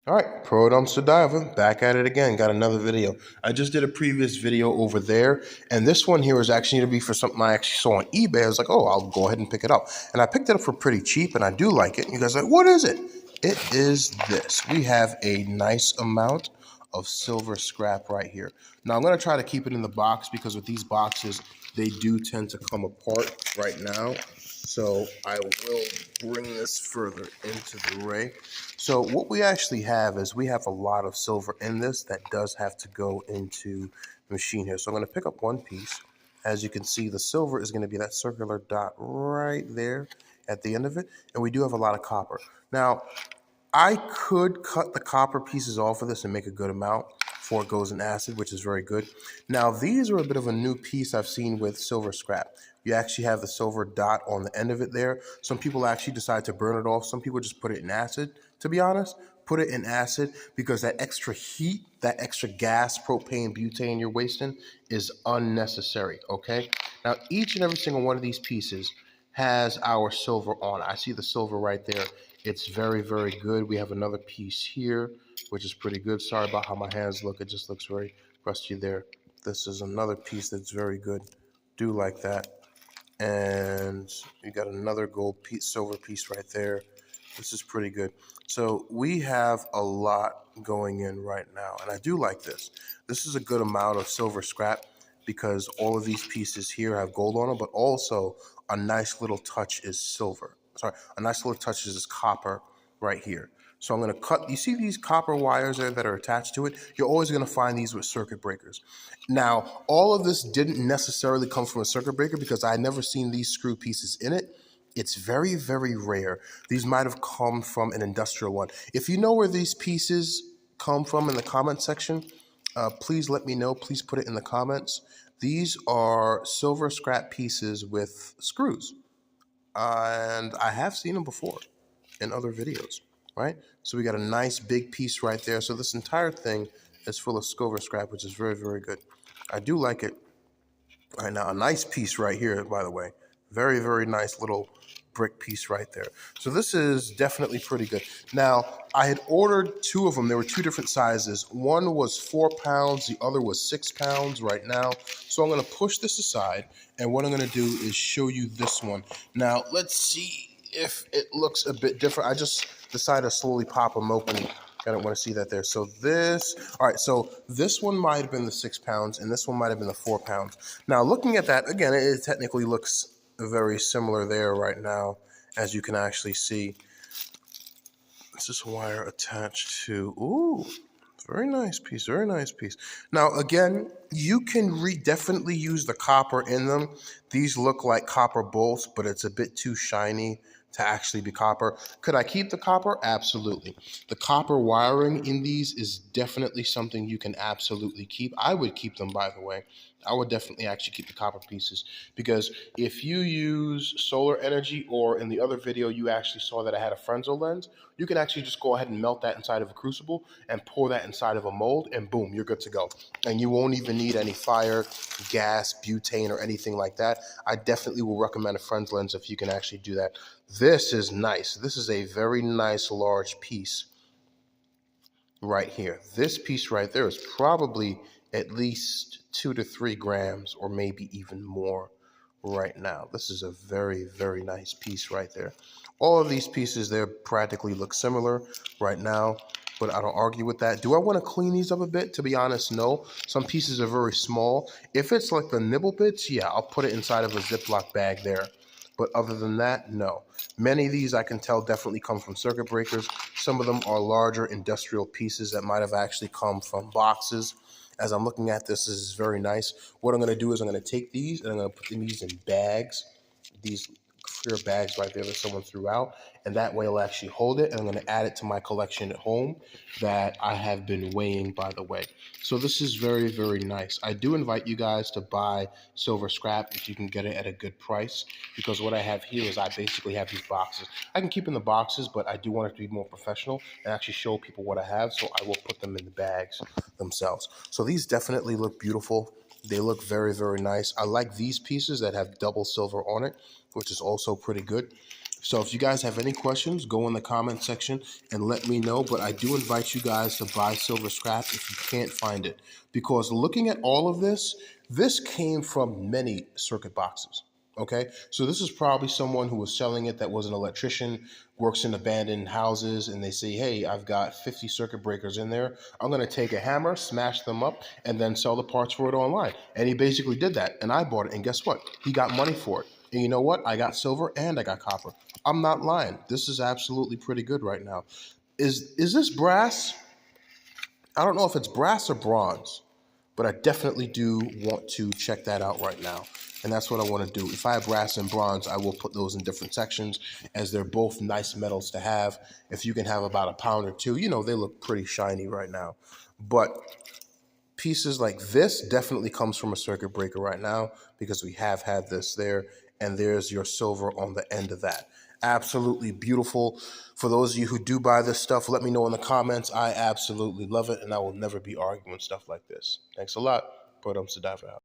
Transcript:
All right, Pro Dumpster Diver, back at it again. Got another video. I just did a previous video over there, and this one here is actually going to be for something I actually saw on eBay. I was like, oh, I'll go ahead and pick it up. And I picked it up for pretty cheap, and I do like it. And you guys are like, what is it? It is this. We have a nice amount of silver scrap right here. Now, I'm going to try to keep it in the box because with these boxes, they do tend to come apart right now. So I will bring this further into the array. So what we actually have is we have a lot of silver in this that does have to go into the machine here. So I'm going to pick up one piece. As you can see, the silver is going to be that circular dot right there at the end of it. And we do have a lot of copper. Now, I could cut the copper pieces off of this and make a good amount before it goes in acid, which is very good. Now, these are a bit of a new piece I've seen with silver scrap. You actually have the silver dot on the end of it there. Some people actually decide to burn it off. Some people just put it in acid, to be honest. Put it in acid because that extra heat, that extra gas, propane, butane you're wasting is unnecessary, okay? Now, each and every single one of these pieces has our silver on it. I see the silver right there. It's very, very good. We have another piece here, which is pretty good. Sorry about how my hands look. It just looks very rusty there. This is another piece that's very good. Do like that. And you got another gold piece, silver piece right there. This is pretty good. So we have a lot going in right now, and I do like this. This is a good amount of silver scrap because all of these pieces here have gold on them, but also a nice little touch is silver. Sorry, a nice little touch is copper right here. So I'm going to cut, you see these copper wires there that are attached to it? You're always going to find these with circuit breakers. Now, all of this didn't necessarily come from a circuit breaker because I had never seen these screw pieces in it. It's very, very rare. These might have come from an industrial one. If you know where these pieces come from in the comment section, please let me know. Please put it in the comments. These are silver scrap pieces with screws. And I have seen them before in other videos, right? So we got a nice big piece right there. So this entire thing is full of silver scrap, which is very, very good. I do like it. All right, now a nice piece right here, by the way. Very, very nice little brick piece right there. So this is definitely pretty good. Now, I had ordered two of them. There were two different sizes. One was 4 pounds. The other was 6 pounds right now. So I'm going to push this aside. And what I'm going to do is show you this one. Now, let's see if it looks a bit different. I just decided to slowly pop them open. I don't want to see that there. So this, all right, so this one might have been the 6 pounds and this one might have been the 4 pounds. Now, looking at that, again, it technically looks very similar there right now, as you can actually see. This is wire attached to, ooh, very nice piece, very nice piece. Now, again, you can definitely use the copper in them. These look like copper bolts, but it's a bit too shiny to actually be copper. Could I keep the copper? Absolutely. The copper wiring in these is definitely something you can absolutely keep. I would keep them, by the way. I would definitely actually keep the copper pieces because if you use solar energy, or in the other video you actually saw that I had a Frenzo lens, you can actually just go ahead and melt that inside of a crucible and pour that inside of a mold and boom, you're good to go. And you won't even need any fire, gas, butane, or anything like that. I definitely will recommend a Frenzo lens if you can actually do that. This is nice. This is a very nice large piece right here. This piece right there is probably at least 2 to 3 grams or maybe even more right now. This is a very, very nice piece right there. All of these pieces there practically look similar right now, but I don't argue with that. Do I want to clean these up a bit? To be honest, no. Some pieces are very small. If it's like the nibble bits, yeah, I'll put it inside of a Ziploc bag there. But other than that, no. Many of these I can tell definitely come from circuit breakers. Some of them are larger industrial pieces that might have actually come from boxes. As I'm looking at this, this is very nice. What I'm going to do is I'm going to take these and I'm going to put these in bags. These clear bags right there that someone threw out, and that way I'll actually hold it, and I'm going to add it to my collection at home that I have been weighing, by the way. So this is very, very nice. I do invite you guys to buy silver scrap if you can get it at a good price, because what I have here is I basically have these boxes. I can keep in the boxes, but I do want it to be more professional and actually show people what I have, so I will put them in the bags themselves. So these definitely look beautiful. They look very, very nice. I like these pieces that have double silver on it, which is also pretty good. So if you guys have any questions, go in the comment section and let me know. But I do invite you guys to buy silver scrap if you can't find it. Because looking at all of this, this came from many circuit boxes. Okay, so this is probably someone who was selling it that was an electrician, works in abandoned houses, and they say, hey, I've got 50 circuit breakers in there. I'm going to take a hammer, smash them up, and then sell the parts for it online. And he basically did that, and I bought it, and guess what? He got money for it. And you know what? I got silver and I got copper. I'm not lying. This is absolutely pretty good right now. Is this brass? I don't know if it's brass or bronze, but I definitely do want to check that out right now. And that's what I want to do. If I have brass and bronze, I will put those in different sections as they're both nice metals to have. If you can have about a pound or two, you know, they look pretty shiny right now. But pieces like this definitely comes from a circuit breaker right now because we have had this there, and there's your silver on the end of that. Absolutely beautiful. For those of you who do buy this stuff, let me know in the comments. I absolutely love it, and I will never be arguing stuff like this. Thanks a lot. Pradam Siddhartha out.